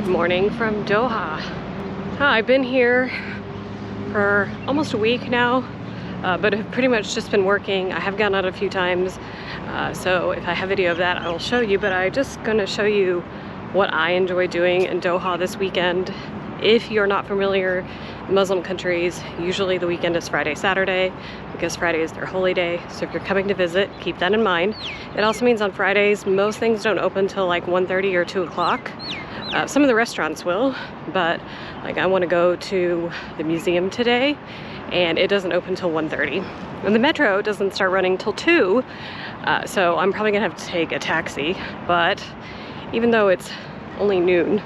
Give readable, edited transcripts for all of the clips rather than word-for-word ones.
morning from Doha. I've been here for almost a week now, but have pretty much just been working. I have gone out a few times, so if I have video of that, I will show you, but I'm just gonna show you what I enjoy doing in Doha this weekend. If you're not familiar, Muslim countries, usually the weekend is Friday, Saturday, because Friday is their holy day. So if you're coming to visit, keep that in mind. It also means on Fridays, most things don't open till like 1:30 or 2 o'clock. Some of the restaurants will, but like I want to go to the museum today and it doesn't open till 1:30. And the metro doesn't start running till 2, so I'm probably gonna have to take a taxi. But even though it's only noon,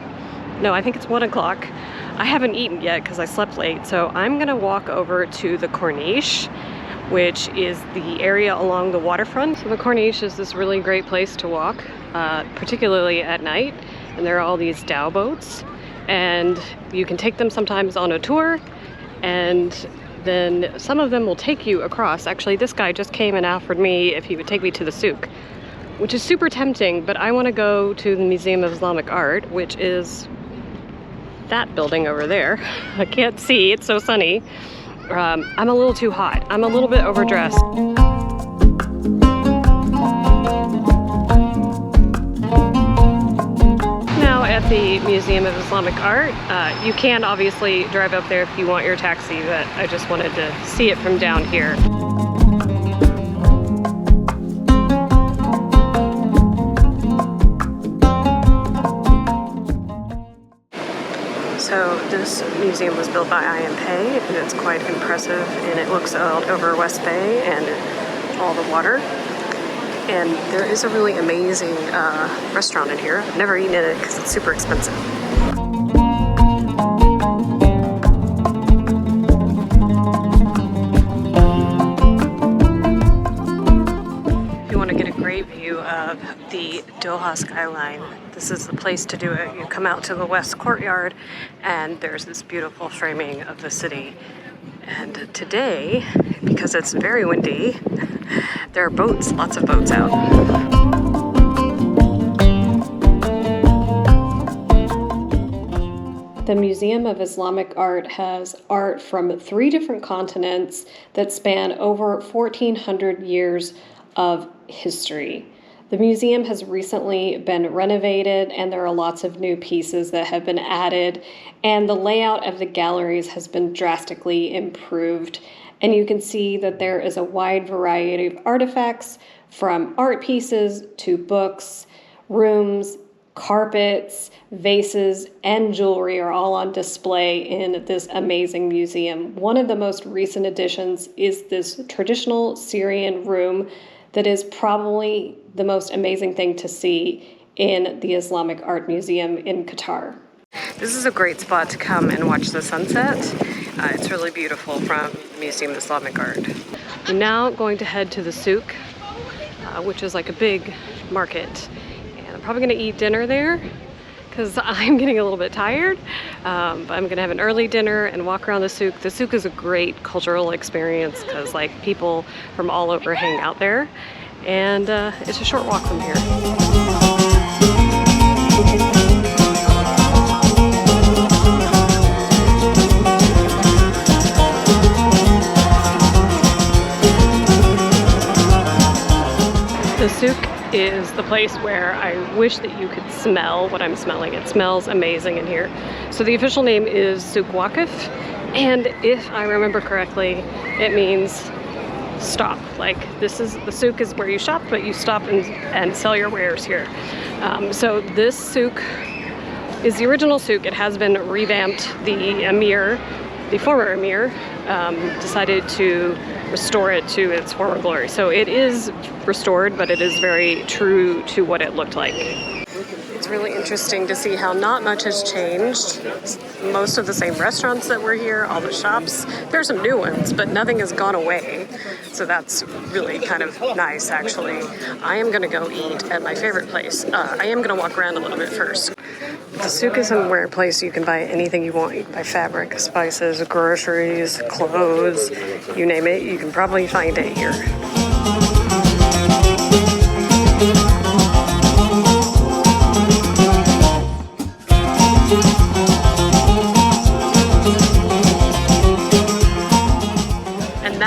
no, I think it's 1 o'clock, I haven't eaten yet because I slept late, so I'm gonna walk over to the Corniche, which is the area along the waterfront. So the Corniche is this really great place to walk, particularly at night. And there are all these dhow boats, and you can take them sometimes on a tour, and then some of them will take you across. Actually, this guy just came and offered me if he would take me to the Souk, which is super tempting, but I want to go to the Museum of Islamic Art, which is that building over there. I can't see, it's so sunny. I'm a little too hot. I'm a little bit overdressed. At the Museum of Islamic Art. You can obviously drive up there if you want your taxi, but I just wanted to see it from down here. So this museum was built by I.M.Pei, and it's quite impressive, and it looks out over West Bay and all the water. And there is a really amazing restaurant in here. I've never eaten in it because it's super expensive. If you want to get a great view of the Doha skyline, this is the place to do it. You come out to the West Courtyard and there's this beautiful framing of the city. And today, because it's very windy, there are boats, lots of boats out. The Museum of Islamic Art has art from 3 different continents that span over 1,400 years of history. The museum has recently been renovated, and there are lots of new pieces that have been added, and the layout of the galleries has been drastically improved. And you can see that there is a wide variety of artifacts, from art pieces to books, rooms, carpets, vases, and jewelry are all on display in this amazing museum. One of the most recent additions is this traditional Syrian room that is probably the most amazing thing to see in the Islamic Art Museum in Qatar. This is a great spot to come and watch the sunset. It's really beautiful from the Museum of Islamic Art. We're now going to head to the Souk, which is like a big market. And I'm probably gonna eat dinner there because I'm getting a little bit tired. But I'm gonna have an early dinner and walk around the Souk. The Souk is a great cultural experience because like people from all over hang out there. And it's a short walk from here. The Souk is the place where I wish that you could smell what I'm smelling. It smells amazing in here. So the official name is Souk Waqif, and if I remember correctly, it means stop. Like this is, the Souk is where you shop, but you stop and sell your wares here. So this Souk is the original Souk. It has been revamped. The Emir, the former Emir, decided to restore it to its former glory. So it is restored, but it is very true to what it looked like. It's really interesting to see how not much has changed. Most of the same restaurants that were here, all the shops, there's some new ones, but nothing has gone away. So that's really kind of nice, actually. I am gonna go eat at my favorite place. I am gonna walk around a little bit first. The Souk is a place you can buy anything you want. You can buy fabric, spices, groceries, clothes, you name it. You can probably find it here.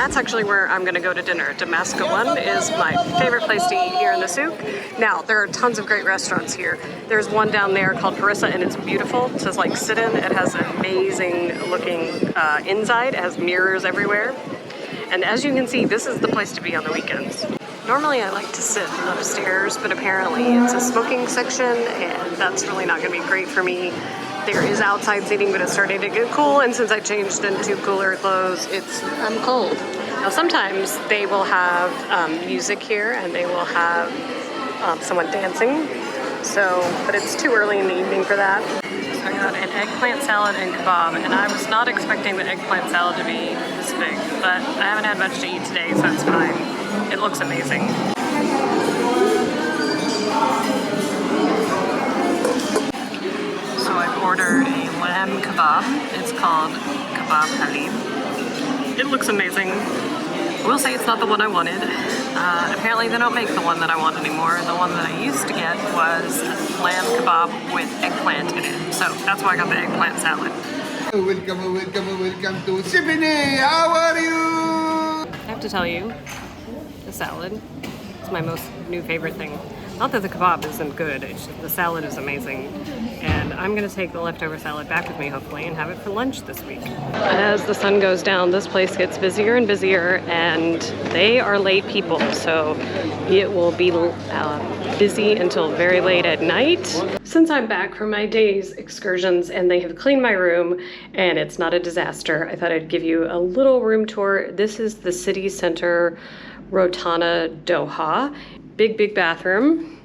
that's actually where I'm gonna go to dinner. Damascus One is my favorite place to eat here in the Souk. Now, there are tons of great restaurants here. There's one down there called Harissa, and it's beautiful. It says like sit in. It has an amazing looking inside. It has mirrors everywhere. And as you can see, this is the place to be on the weekends. Normally I like to sit upstairs, but apparently it's a smoking section, and that's really not gonna be great for me. There is outside seating, but it's starting to get cool, and since I changed into cooler clothes, I'm cold. Now sometimes they will have music here, and they will have someone dancing, but it's too early in the evening for that. So I got an eggplant salad and kebab, and I was not expecting the eggplant salad to be this big, but I haven't had much to eat today, so it's fine. It looks amazing. So I've ordered a lamb kebab. It's called kebab halim. It looks amazing. I will say it's not the one I wanted. Apparently they don't make the one that I want anymore. The one that I used to get was lamb kebab with eggplant in it. So that's why I got the eggplant salad. Welcome to Sydney. How are you? I have to tell you, the salad is my most new favorite thing. Not that the kebab isn't good, it's just the salad is amazing. And I'm gonna take the leftover salad back with me, hopefully, and have it for lunch this week. As the sun goes down, this place gets busier and busier, and they are late people, so it will be busy until very late at night. Since I'm back from my day's excursions and they have cleaned my room and it's not a disaster, I thought I'd give you a little room tour. This is the city center Rotana Doha. Big bathroom.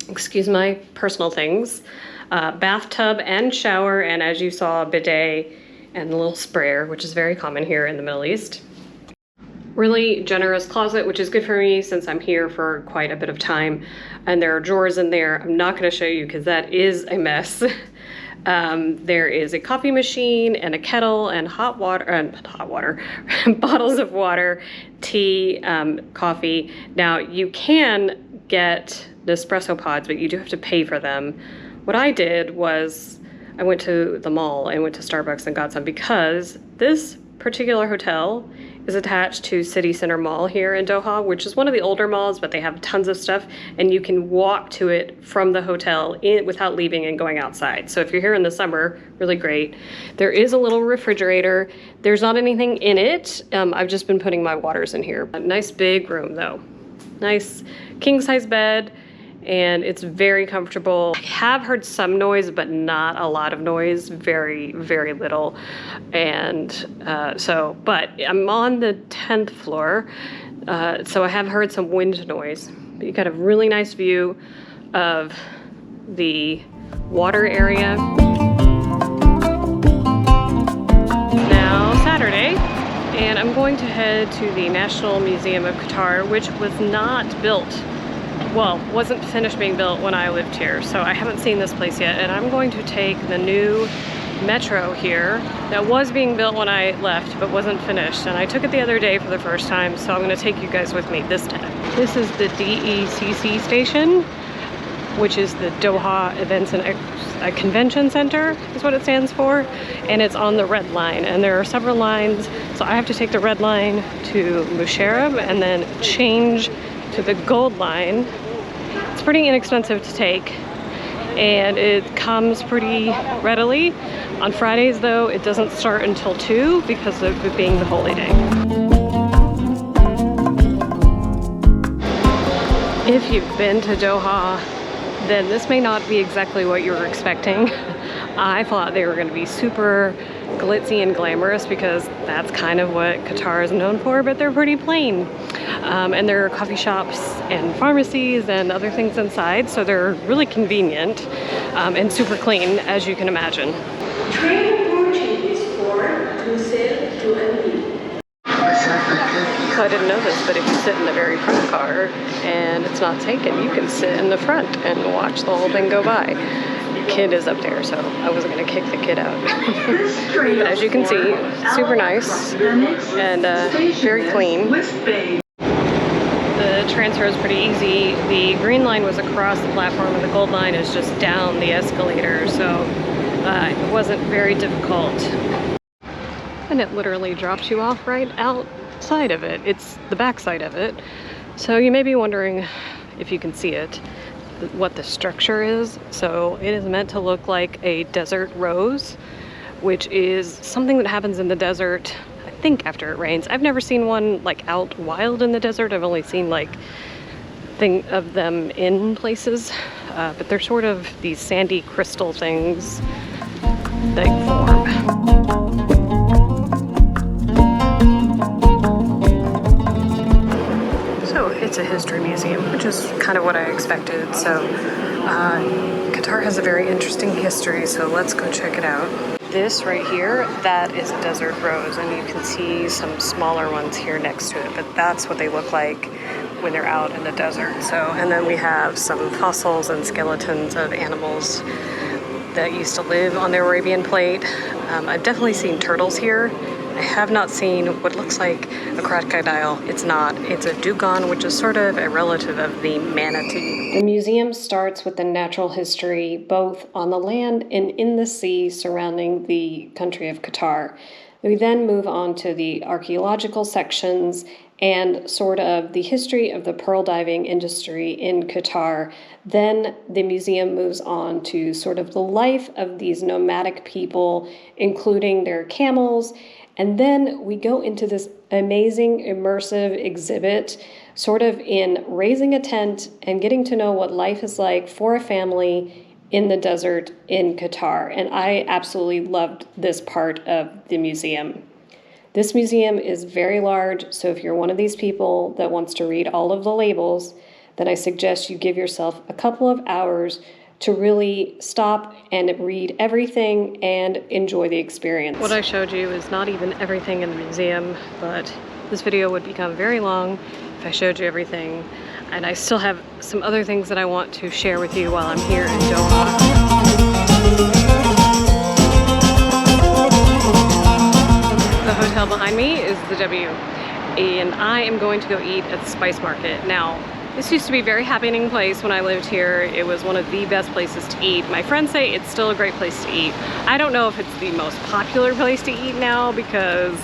Excuse my personal things. Bathtub and shower, and as you saw, a bidet and a little sprayer, which is very common here in the Middle East. Really generous closet, which is good for me since I'm here for quite a bit of time. And there are drawers in there. I'm not gonna show you because that is a mess. There is a coffee machine and a kettle and hot water, bottles of water, tea, coffee. Now you can get Nespresso pods, but you do have to pay for them. What I did was I went to the mall and went to Starbucks and got some because this particular hotel is attached to City Center Mall here in Doha, which is one of the older malls, but they have tons of stuff and you can walk to it from the hotel without leaving and going outside. So if you're here in the summer, really great. There is a little refrigerator. There's not anything in it. I've just been putting my waters in here. A nice big room though. Nice king size bed, and it's very comfortable. I have heard some noise, but not a lot of noise, very little. And but I'm on the 10th floor, so I have heard some wind noise. But you got a really nice view of the water area. Now Saturday, and I'm going to head to the National Museum of Qatar, which was not built, well, wasn't finished being built when I lived here, so I haven't seen this place yet, and I'm going to take the new metro here that was being built when I left but wasn't finished, and I took it the other day for the first time, so I'm going to take you guys with me this time. This is the DECC station, which is the Doha Events and Convention Center is what it stands for, and it's on the red line, and there are several lines, so I have to take the red line to Musharraf and then change to the gold line. It's pretty inexpensive to take and it comes pretty readily. On Fridays though, it doesn't start until 2 because of it being the holy day. If you've been to Doha, then this may not be exactly what you were expecting. I thought they were going to be super glitzy and glamorous because that's kind of what Qatar is known for, but they're pretty plain. And there are coffee shops and pharmacies and other things inside, so they're really convenient and super clean, as you can imagine. Train approaching is for to sail to Andy. So I didn't know this, but if you sit in the very front car and it's not taken, you can sit in the front and watch the whole thing go by. The kid is up there, so I wasn't going to kick the kid out. But as you can see, super nice and very clean. The transfer is pretty easy. The green line was across the platform and the gold line is just down the escalator, so it wasn't very difficult. And it literally drops you off right out side of it. It's the back side of it. So you may be wondering if you can see it, what the structure is. So it is meant to look like a desert rose, which is something that happens in the desert, I think, after it rains. I've never seen one like out wild in the desert. I've only seen like thing of them in places, but they're sort of these sandy crystal things that form. So it's a history museum, which is kind of what I expected. So Qatar has a very interesting history, so let's go check it out. This right here, that is a desert rose, and you can see some smaller ones here next to it, but that's what they look like when they're out in the desert. So, and then we have some fossils and skeletons of animals that used to live on the Arabian Plate. I've definitely seen turtles here. I have not seen what looks like a crocodile. It's not. It's a dugong, which is sort of a relative of the manatee. The museum starts with the natural history, both on the land and in the sea surrounding the country of Qatar. We then move on to the archaeological sections and sort of the history of the pearl diving industry in Qatar. Then the museum moves on to sort of the life of these nomadic people, including their camels. And then we go into this amazing immersive exhibit, sort of in raising a tent and getting to know what life is like for a family in the desert in Qatar. And I absolutely loved this part of the museum. This museum is very large, so if you're one of these people that wants to read all of the labels, then I suggest you give yourself a couple of hours to really stop and read everything and enjoy the experience. What I showed you is not even everything in the museum, but this video would become very long if I showed you everything. And I still have some other things that I want to share with you while I'm here in Doha. The hotel behind me is the W, and I am going to go eat at the Spice Market. Now, this used to be a very happening place when I lived here. It was one of the best places to eat. My friends say it's still a great place to eat. I don't know if it's the most popular place to eat now, because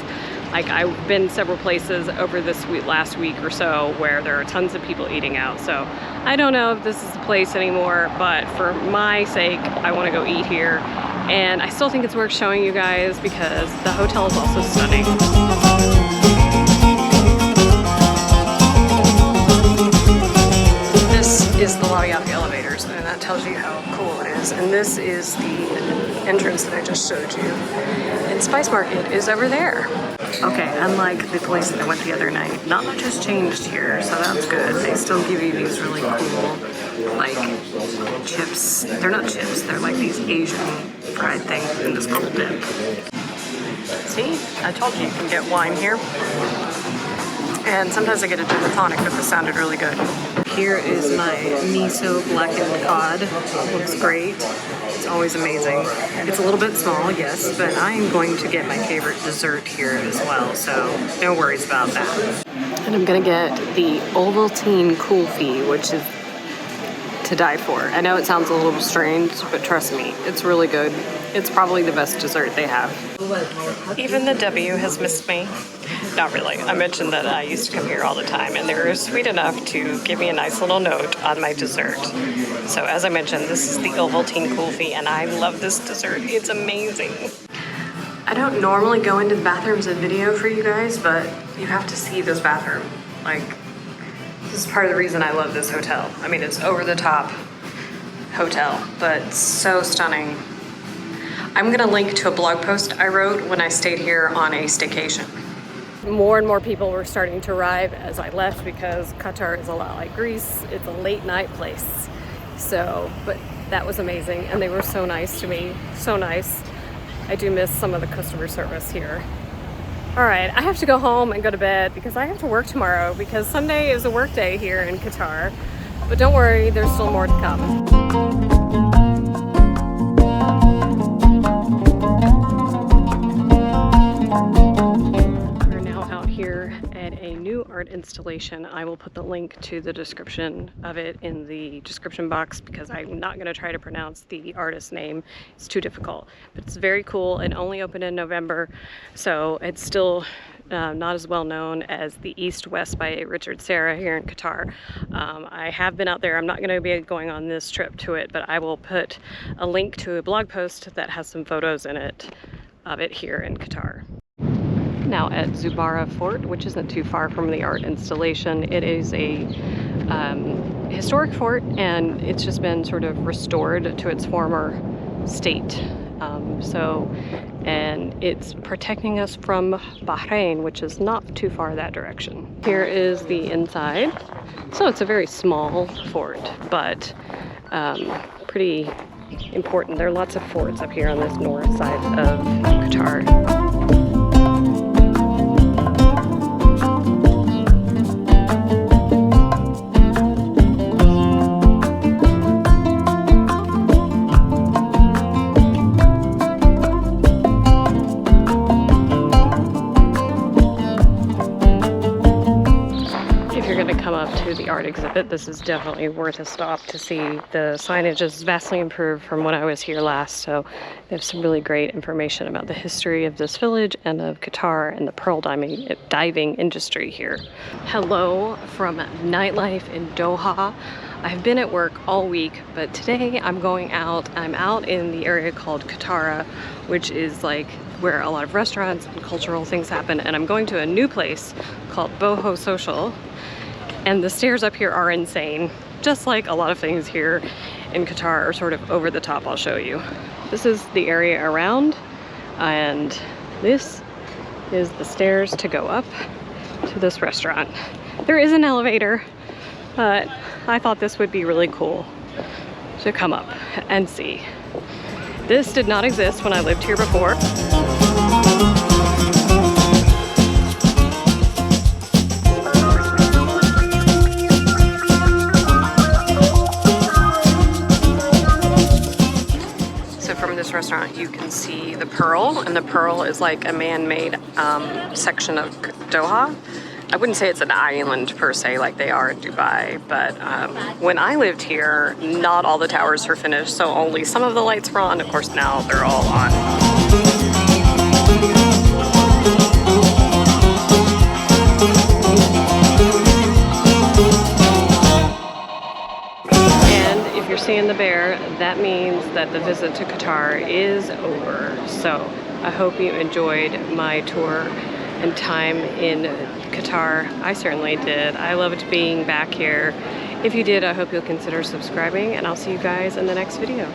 like I've been several places over this last week or so where there are tons of people eating out. So I don't know if this is the place anymore, but for my sake, I want to go eat here. And I still think it's worth showing you guys because the hotel is also stunning. This is the lobby of the elevators, and that tells you how cool it is. And this is the entrance that I just showed you. And Spice Market is over there. Okay, unlike the place that I went the other night, not much has changed here, so that's good. They still give you these really cool, like, chips. They're not chips, they're like these Asian fried things in this little dip. See? I told you can get wine here. And sometimes I get a gin and tonic, but this sounded really good. Here is my miso blackened cod. Looks great. It's always amazing. It's a little bit small, yes, but I am going to get my favorite dessert here as well, so no worries about that. And I'm gonna get the Ovaltine Kulfi, which is to die for. I know it sounds a little strange, but trust me, it's really good. It's probably the best dessert they have. Even the W has missed me. Not really. I mentioned that I used to come here all the time, and they were sweet enough to give me a nice little note on my dessert. So as I mentioned, this is the Ovaltine Kulfi, and I love this dessert. It's amazing. I don't normally go into the bathrooms in video for you guys, but you have to see this bathroom. Like, this is part of the reason I love this hotel. I mean, it's over the top hotel, but so stunning. I'm gonna link to a blog post I wrote when I stayed here on a staycation. More and more people were starting to arrive as I left because Qatar is a lot like Greece. It's a late night place. So, but that was amazing, and they were so nice to me, so nice. I do miss some of the customer service here. All right, I have to go home and go to bed because I have to work tomorrow because Sunday is a work day here in Qatar. But don't worry, there's still more to come. Art installation. I will put the link to the description of it in the description box because I'm not going to try to pronounce the artist's name. It's too difficult, but it's very cool and only opened in November, so it's still not as well known as the East West by Richard Serra here in Qatar. I have been out there. I'm not going to be going on this trip to it, but I will put a link to a blog post that has some photos in it of it here in Qatar. Now at Zubara Fort, which isn't too far from the art installation, it is a historic fort, and it's just been sort of restored to its former state. And it's protecting us from Bahrain, which is not too far that direction. Here is the inside. So it's a very small fort, but pretty important. There are lots of forts up here on this north side of Qatar. To the art exhibit, this is definitely worth a stop to see. The signage is vastly improved from when I was here last, so they have some really great information about the history of this village and of Qatar and the pearl diving industry here. Hello from nightlife in Doha. I've been at work all week, but today I'm going out. I'm out in the area called Qatar, which is like where a lot of restaurants and cultural things happen, and I'm going to a new place called Boho Social. And the stairs up here are insane. Just like a lot of things here in Qatar are sort of over the top. I'll show you. This is the area around, and this is the stairs to go up to this restaurant. There is an elevator, but I thought this would be really cool to come up and see. This did not exist when I lived here before. Restaurant, you can see the Pearl, and the Pearl is like a man-made section of Doha. I wouldn't say it's an island per se like they are in Dubai, but when I lived here, not all the towers were finished, so only some of the lights were on. Of course, now they're all on. You're seeing the bear, that means that the visit to Qatar is over. So I hope you enjoyed my tour and time in Qatar. I certainly did. I loved being back here. If you did, I hope you'll consider subscribing, and I'll see you guys in the next video.